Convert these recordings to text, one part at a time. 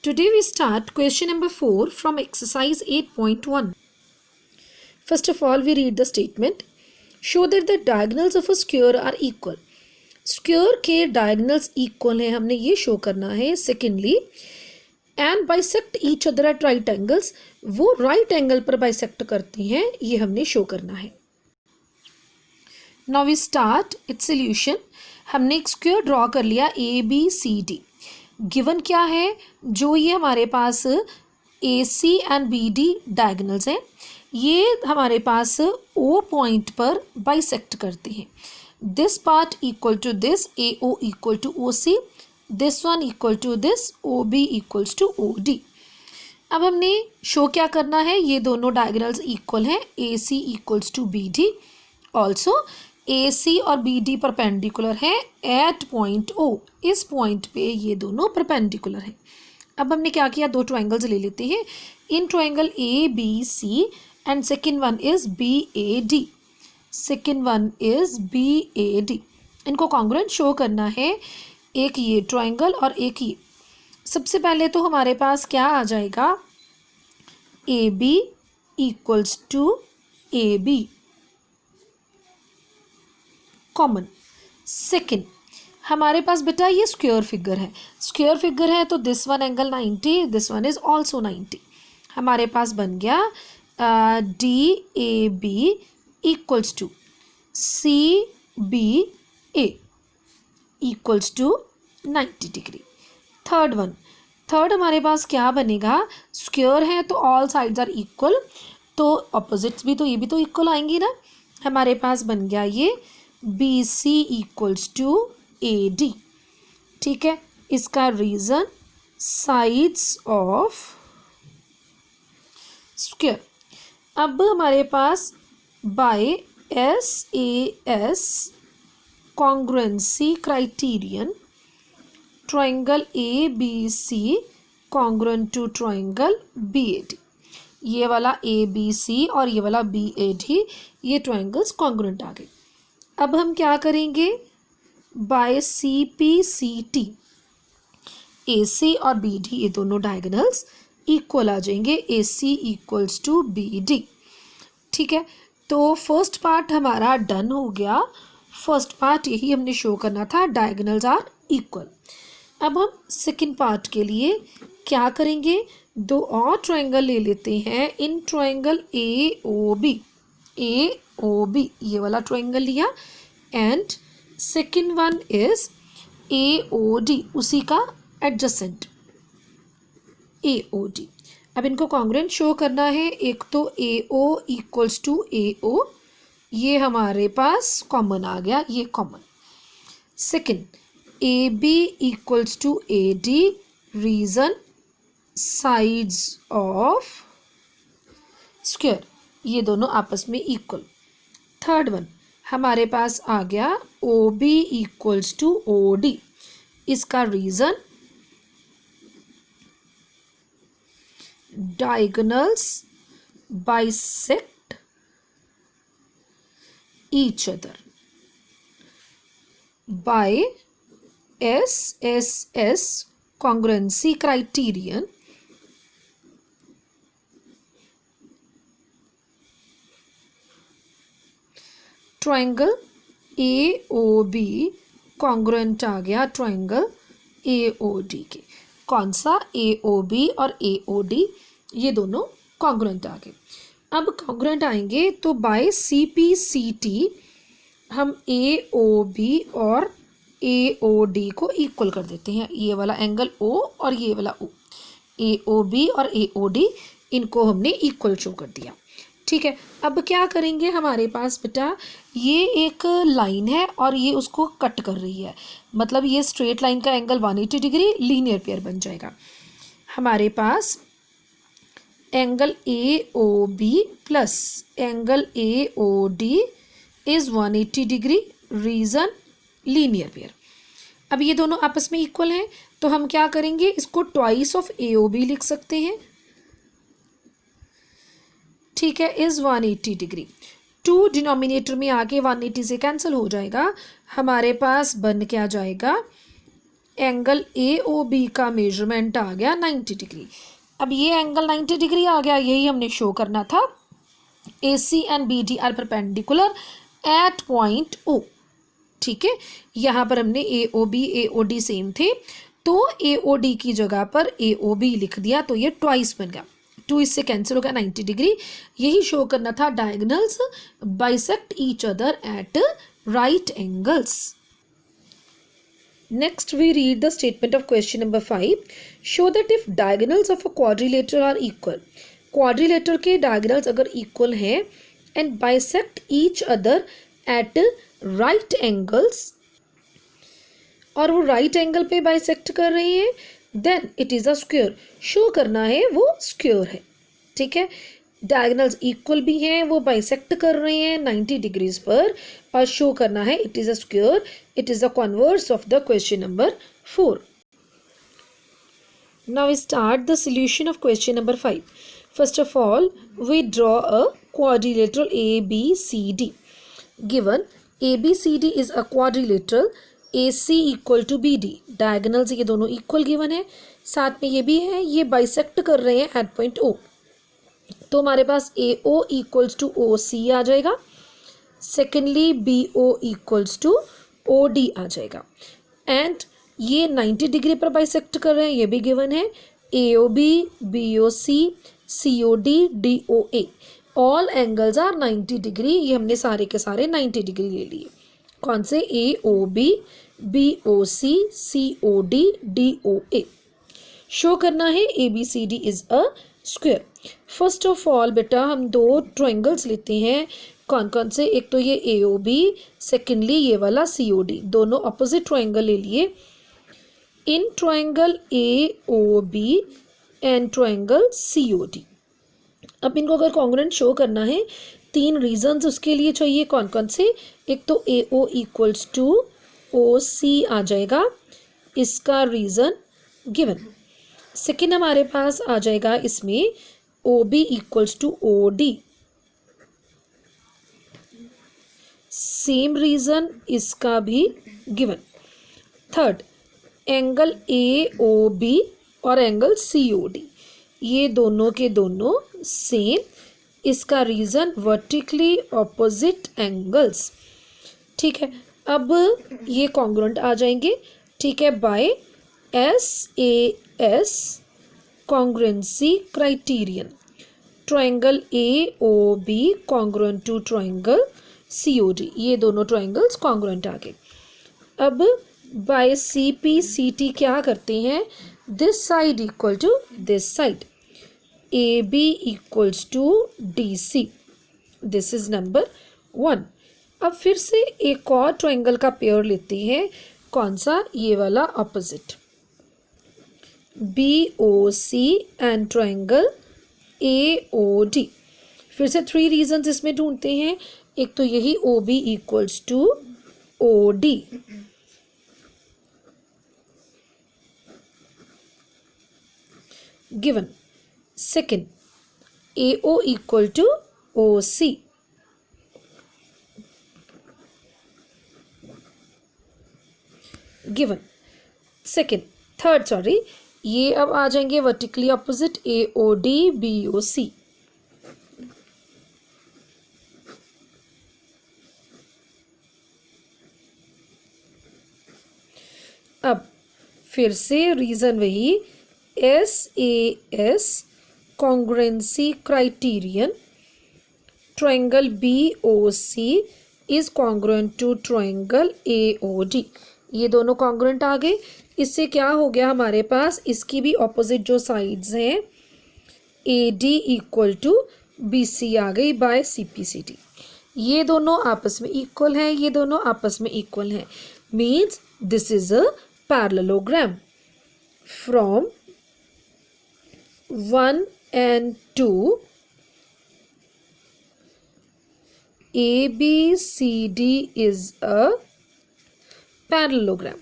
Today we start question number 4 from exercise 8.1. First of all, we read the statement. Show that the diagonals of a square are equal. Square के diagonals equal हैं, हमने ये show करना है. Secondly, and bisect each other at right angles. वो right angle पर bisect करती हैं, ये हमने show करना है. Now we start its solution. हमने एक square draw कर लिया ABCD. गिवन क्या है, जो ये हमारे पास AC एंड BD डायगनल्स हैं, ये हमारे पास O पॉइंट पर बाइसेक्ट करते हैं. This part equal to this, AO equal to OC, this one equal to this, OB equals to OD. अब हमने शो क्या करना है, ये दोनों डायगनल्स इक्वल हैं, AC equals to BD. Also AC और BD परपेंडिकुलर है एट पॉइंट O. इस पॉइंट पे ये दोनों परपेंडिकुलर हैं. अब हमने क्या किया, दो ट्रायंगल्स ले लेते हैं. In triangle ABC and second one is BAD. Second one is BAD. इनको कॉन्ग्रुएंट शो करना है, एक ये ट्रायंगल और एक ये. सबसे पहले तो हमारे पास क्या आ जाएगा, AB equals to AB common. Second, हमारे पास बेटा ये स्क्वायर फिगर है. स्क्वायर फिगर है तो this one angle 90, this one is also 90. हमारे पास बन गया DAB equals to CBA equals to 90 degree. Third one, third हमारे पास क्या बनेगा, स्क्वायर है तो ऑल साइड्स आर इक्वल, तो ऑपोजिट्स भी तो ये भी तो इक्वल आएंगी ना. हमारे पास बन गया ये BC इक्वल्स टू AD. ठीक है, इसका रीज़न साइड्स ऑफ स्क्वायर. अब हमारे पास by SAS congruency criterion triangle ABC congruent to triangle BAD. ये वाला ABC और ये वाला BAD, ये ट्रायंगल्स कॉन्ग्रुएंट आ गए. अब हम क्या करेंगे, बाय CPCT AC और BD ये दोनों डायगोनल्स इक्वल आ जाएंगे, AC इक्वल्स टू BD. ठीक है, तो फर्स्ट पार्ट हमारा डन हो गया. फर्स्ट पार्ट यही हमने शो करना था, डायगोनल्स आर इक्वल. अब हम सेकंड पार्ट के लिए क्या करेंगे, दो और ट्रायंगल ले लेते हैं. इन ट्रायंगल AOB ये वाला ट्रायंगल लिया and second one is AOD, उसी का एडजेसेंट AOD. अब इनको कॉन्ग्रुएंट शो करना है. एक तो AO इक्वल्स टू AO, ये हमारे पास कॉमन आ गया, ये common. Second, AB equals to AD, reason sides of square, ये दोनों आपस में इक्वल. थर्ड वन हमारे पास आ गया OB इक्वल्स टू OD. इसका reason diagonals bisect each other by SSS congruency criterion triangle AOB congruent आ गया ट्रायंगल AOD के. कौन सा, AOB और AOD ये दोनों कॉन्ग्रुएंट आ गए. अब कॉन्ग्रुएंट आएंगे तो बाय CPCT हम AOB और AOD को इक्वल कर देते हैं. ये वाला एंगल O और ये वाला O, AOB और AOD इनको हमने इक्वल शो कर दिया. ठीक है, अब क्या करेंगे, हमारे पास बेटा ये एक लाइन है और ये उसको कट कर रही है, मतलब ये स्ट्रेट लाइन का एंगल 180 डिग्री लीनियर पेयर बन जाएगा. हमारे पास angle AOB plus angle AOD is 180 degree, reason linear pair. अब ये दोनों आपस में इक्वल हैं, तो हम क्या करेंगे, इसको ट्वाइस ऑफ AOB लिख सकते हैं. ठीक है, इज 180 डिग्री. 2 डिनोमिनेटर में आके 180 से कैंसिल हो जाएगा. हमारे पास बन क्या जाएगा, एंगल ए ओ बी का मेजरमेंट आ गया 90 डिग्री। अब ये एंगल 90 डिग्री आ गया, यही हमने शो करना था। A C and B D are perpendicular at point O. ठीक है, यहाँ पर हमने ए ओ डी सेम थे, तो ए ओ डी की जगह पर ए ओ बी लिख दिया, तो ये ट्वाइस बन गया। 2 इससे कैंसिल हो गया, 90 डिग्री। यही शो करना था, diagonals bisect each other at right angles. Next we read the statement of question number 5. Show that if diagonals of a quadrilateral are equal, quadrilateral के diagonals अगर equal हैं and bisect each other at right angles, और वो right angle पे bisect कर रहे हैं, then it is a square. show करना है वो square है। ठीक है, डायगोनल्स इक्वल भी हैं, वो बाइसेक्ट कर रहे हैं 90 डिग्रीज पर, और शो करना है it is a square. It is the converse of the question number 4। Now we start the solution of question number 5। First of all we draw a quadrilateral A B C D. Given A B C D is a quadrilateral A C equal to B D. Diagonals ये दोनों equal given है, साथ में ये भी है, ये bisect कर रहे हैं एट पॉइंट ओ, तो हमारे पास ए ओ इक्वल्स टू ओ सी आ जाएगा। Secondly B O equals to O D आ जाएगा, एंड ये 90 डिग्री पर बाइसेक्ट कर रहे हैं, ये भी गिवन है। A O B, B O C, C O D, D O A, all angles are 90 degree. ये हमने सारे के सारे 90 डिग्री ले लिए। कौन से? A O B O C O D, D O A. Show करना है A B C D is a square. First of all बेटा हम दो ट्रायंगल्स लेते हैं। कौन कौन से? एक तो ये ए ओ बी, सेकेंडली ये वाला सी ओ डी, दोनों अपोजिट ट्रायंगल ले लिए। In triangle A O B and triangle C O D, अब इनको अगर कॉन्ग्रुएंट शो करना है, 3 रीजंस उसके लिए चाहिए। कौन कौन से? एक तो ए ओ इक्वल्स टू ओ सी आ जाएगा, इसका रीज़न गिवन। सेकेंड हमारे पास आ जाएगा इसमें O B equals to O D, same reason इसका भी given. Third angle A O B और एंगल सी ओ डी, ये दोनों के दोनों सेम, इसका रीज़न वर्टिकली ऑपोजिट एंगल्स। ठीक है, अब ये कॉन्ग्रुएंट आ जाएंगे। ठीक है, by SAS congruency criterion, triangle A O B congruent to triangle C O D, ये दोनों ट्रायंगल्स कॉन्ग्रुएंट आ गए। अब बाय CP/CT क्या करते हैं? This side equal to this side, AB equals to DC, this is number 1। अब फिर से एक और ट्रायंगल का पेयर लेते हैं। कौन सा? ये वाला opposite, BOC and triangle AOD। फिर से 3 रीजंस इसमें ढूंढते हैं। एक तो यही OB equals to OD, given. Second AO equal to OC, given. Second third sorry, ये अब आ जाएंगे वर्टिकली ऑपोजिट AOD BOC। अब फिर से रीजन वही, SAS congruency criterion, triangle BOC is congruent to triangle AOD, ये दोनों कॉन्ग्रुएंट आ गए। इससे क्या हो गया हमारे पास? इसकी भी ऑपोजिट जो साइड्स हैं AD इक्वल टू BC आ गई बाय CP/CT। ये दोनों आपस में इक्वल हैं, ये दोनों आपस में इक्वल हैं, means this is a parallelogram from 1 and 2 ABCD is a parallelogram.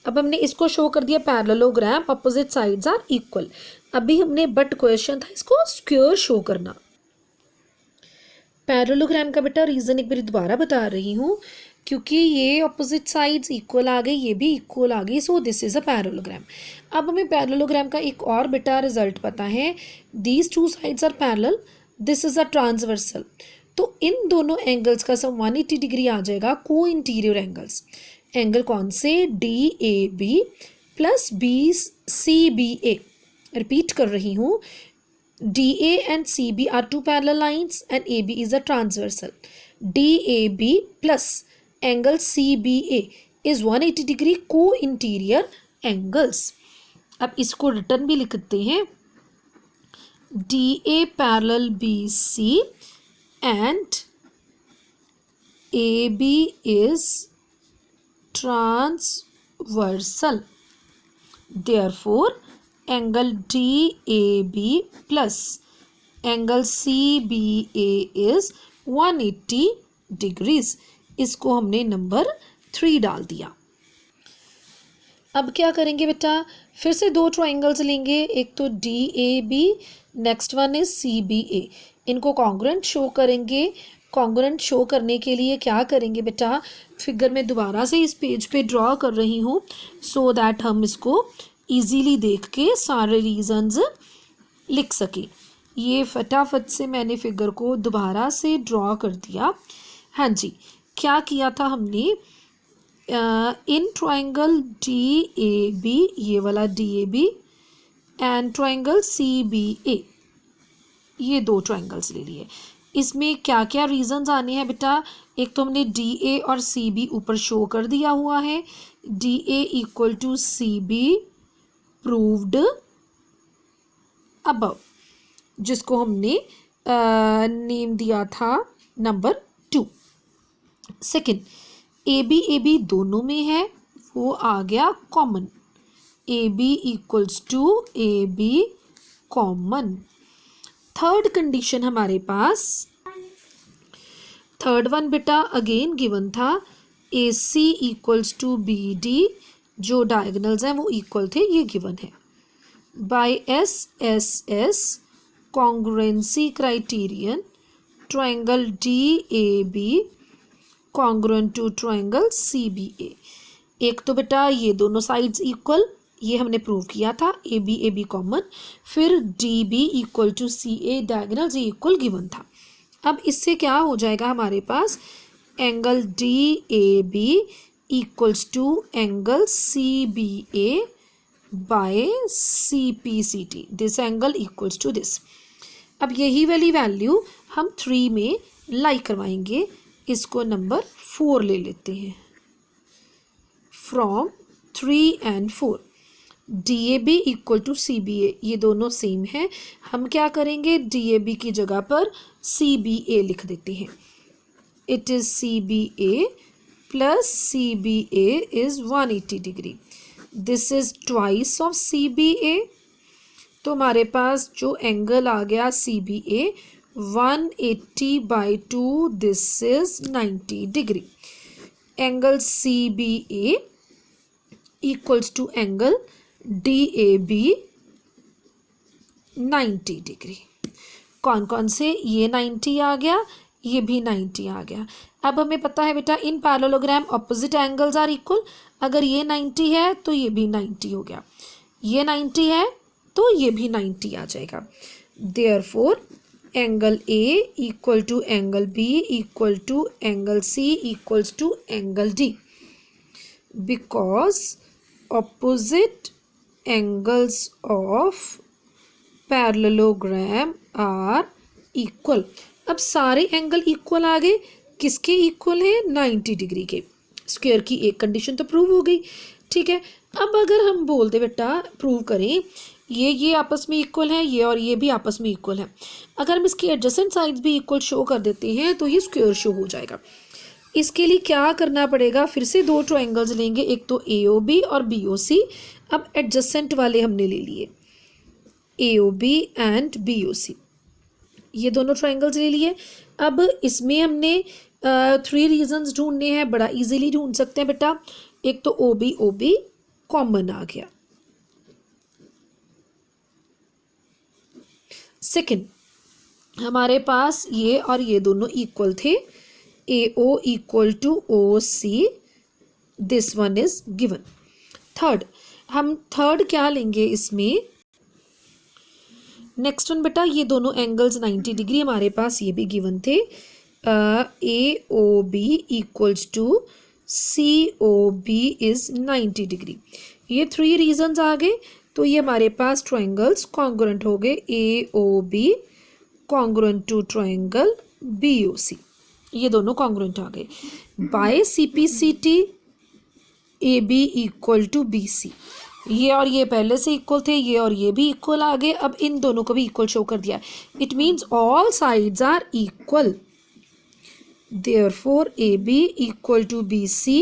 अब हमने इसको शो कर दिया parallelogram, opposite sides are equal. अभी हमने बट क्वेश्चन था इसको स्क्वायर शो करना। पैरेललोग्राम का बेटा रीजन एक बार दोबारा बता रही हूँ। क्योंकि ये ऑपोजिट साइड्स इक्वल आ गई, ये भी इक्वल आ गई, so this is a parallelogram. अब हमें पैरेललोग्राम का एक और बेटा रिजल्ट पता है, these two sides are parallel, this is a transversal. तो इन दोनों एंगल्स का सम 180 डिग्री आ जाएगा, को इंटीरियर एंगल्स। एंगल कौन से? D A B plus B C B A. Repeat कर रही हूँ, DA and CB are two parallel lines and AB is a transversal. DAB plus angle CBA is 180 degree co-interior angles. अब इसको return भी लिखते हैं, DA parallel BC and AB is transversal. Therefore angle DAB plus angle CBA is 180 degrees। इसको हमने number 3 डाल दिया। अब क्या करेंगे बेटा, फिर से दो ट्राइंगल्स लेंगे, एक तो DAB, next one is CBA। इनको कॉन्ग्रुएंट शो करेंगे। कॉन्ग्रुएंट शो करने के लिए क्या करेंगे बेटा, फिगर में दोबारा से इस पेज पे ड्रॉ कर रही हूँ सो दैट हम इसको इजीली देख के सारे रीजंस लिख सके। ये फटाफट से मैंने फिगर को दोबारा से ड्रॉ कर दिया। हाँ जी, क्या किया था हमने, इन ट्राइंगल DAB, ये वाला DAB एंड ट्राइंगल CBA, ये दो ट्राइंगल्स ले लिए। इसमें क्या क्या रीजंस आने हैं बेटा, एक तो हमने DA और CB ऊपर शो कर दिया हुआ है, DA equal to CB proved above, जिसको हमने नेम दिया था नंबर 2। सेकंड, AB दोनों में है, वो आ गया common, AB equals to AB common. Third condition हमारे पास, थर्ड वन बेटा अगेन गिवन था, AC इक्वल्स टू BD, जो डायगोनल्स हैं वो इक्वल थे, ये गिवन है। By SSS congruency criterion, triangle DAB congruent to triangle CBA। एक तो बेटा ये दोनों साइड्स इक्वल, ये हमने प्रूव किया था, AB कॉमन, फिर DB equal to CA, diagonals equal given था। अब इससे क्या हो जाएगा हमारे पास, angle DAB equals to angle CBA by CPCT, this angle equals to this. अब यही वाली वैल्यू हम 3 में लाई करवाएंगे, इसको नंबर 4 ले लेते हैं। From 3 and 4 DAB equal to CBA, ये दोनों सेम है, हम क्या करेंगे, DAB की जगह पर CBA लिख देते हैं। It is CBA plus CBA is 180 degree, this is twice of CBA। तो हमारे पास जो एंगल आ गया CBA 180/2, this is 90 degree. Angle CBA equals to angle DAB 90 degree. कौन कौन से, ये 90 आ गया, ये भी 90 आ गया। अब हमें पता है बेटा in parallelogram opposite angles are equal, अगर ये 90 है तो ये भी 90 हो गया, ये 90 है तो ये भी 90 आ जाएगा। Therefore angle A equal to angle B equal to angle C equals to angle D, because opposite angles of parallelogram are equal. अब सारे एंगल इक्वल आ गए, किसके इक्वल है, 90 डिग्री के। स्क्वायर की एक कंडीशन तो प्रूव हो गई, ठीक है। अब अगर हम बोल दे बेटा प्रूव करें ये आपस में इक्वल है, ये और ये भी आपस में इक्वल है, अगर हम इसकी एडजेसेंट साइड्स भी इक्वल शो कर देते हैं तो ये स्क्वायर शो हो जाएगा। इसके लिए क्या करना पड़ेगा, फिर से दो ट्राइंगल्स लेंगे, एक तो AOB और BOC। अब एडजेसेंट वाले हमने ले लिए, AOB एंड BOC, ये दोनों ट्राइंगल्स ले लिए। अब इसमें हमने 3 रीजंस ढूंढने हैं, बड़ा इजीली ढूंढ सकते हैं बेटा। एक तो OB कॉमन आ गया। सेकंड, हमारे पास ये और ये दोनों इक्वल थे, AO equal to OC, this one is given. Third, हम थर्ड क्या लेंगे इसमें, नेक्स्ट वन बेटा, ये दोनों एंगल्स 90 डिग्री हमारे पास ये भी गिवन थे। AOB equals to COB is 90 degree. ये 3 रीजंस आ गए, तो ये हमारे पास ट्रायंगल्स कॉन्ग्रुएंट हो गए। AOB congruent to triangle BOC, ये दोनों कॉन्ग्रुएंट आ गए। By CPCT AB equal to BC, ये और ये पहले से इक्वल थे, ये और ये भी इक्वल आ गए, अब इन दोनों को भी इक्वल शो कर दिया। It means all sides are equal, therefore AB equal to BC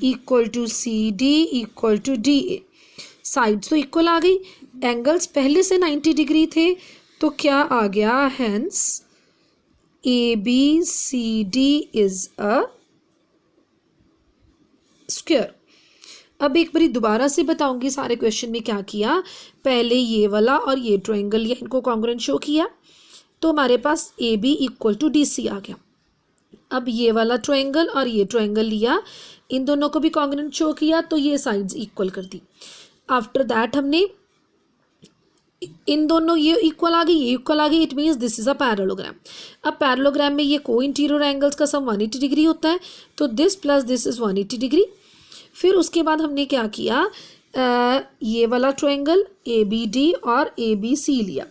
equal to CD equal to DA। Sides तो इक्वल आ गई, एंगल्स पहले से 90 डिग्री थे, तो क्या आ गया, hence ABCD is a square. अब एक बारी दोबारा से बताऊंगी सारे क्वेश्चन में क्या किया। पहले ये वाला और ये ट्रायंगल लिया, इनको कॉन्ग्रुएंट शो किया, तो हमारे पास AB इक्वल टू DC आ गया। अब ये वाला ट्रायंगल और ये ट्रायंगल लिया, इन दोनों को भी कॉन्ग्रुएंट शो किया, तो ये साइड्स इक्वल कर दी। आफ्टर दैट हमने इन दोनों, ये इक्वल आ गई, ये इक्वल आ गई, it means this is a parallelogram. अब पैरेललोग्राम में ये को इंटीरियर एंगल्स का सम 180 डिग्री होता है, तो this plus this is 180 degree. फिर उसके बाद हमने क्या किया, ये वाला ट्रायंगल ABD और ABC लिया,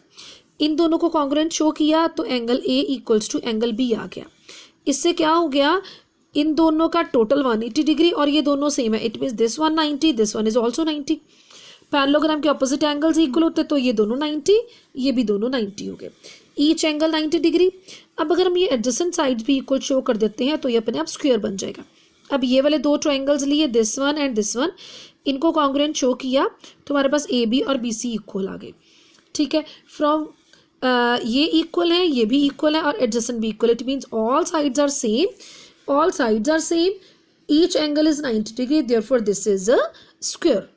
इन दोनों को कॉन्ग्रुएंट शो किया, तो angle A equals to angle B आ गया। इससे क्या हो गया, इन दोनों का टोटल 180 डिग्री और ये दोनों सेम है, it means this one 90, this one is also 90। Parallelogram के ऑपोजिट एंगल्स इक्वल होते हैं, तो ये दोनों 90, ये भी दोनों 90 हो गए, ईच एंगल 90 डिग्री। अब अगर हम ये एडजेसेंट साइड्स भी इक्वल शो कर देते हैं, तो ये अपने आप स्क्वायर बन जाएगा। अब ये वाले दो ट्रायंगल्स लिए, this one and this one, इनको कॉन्ग्रुएंट शो किया, तो हमारे पास AB और BC इक्वल आ गए। ठीक है, फ्रॉम ये इक्वल है, ये भी इक्वल है, और एडजेसेंट भी equal, it means all sides are same, all sides are same, each angle is 90 degree, therefore this is a square.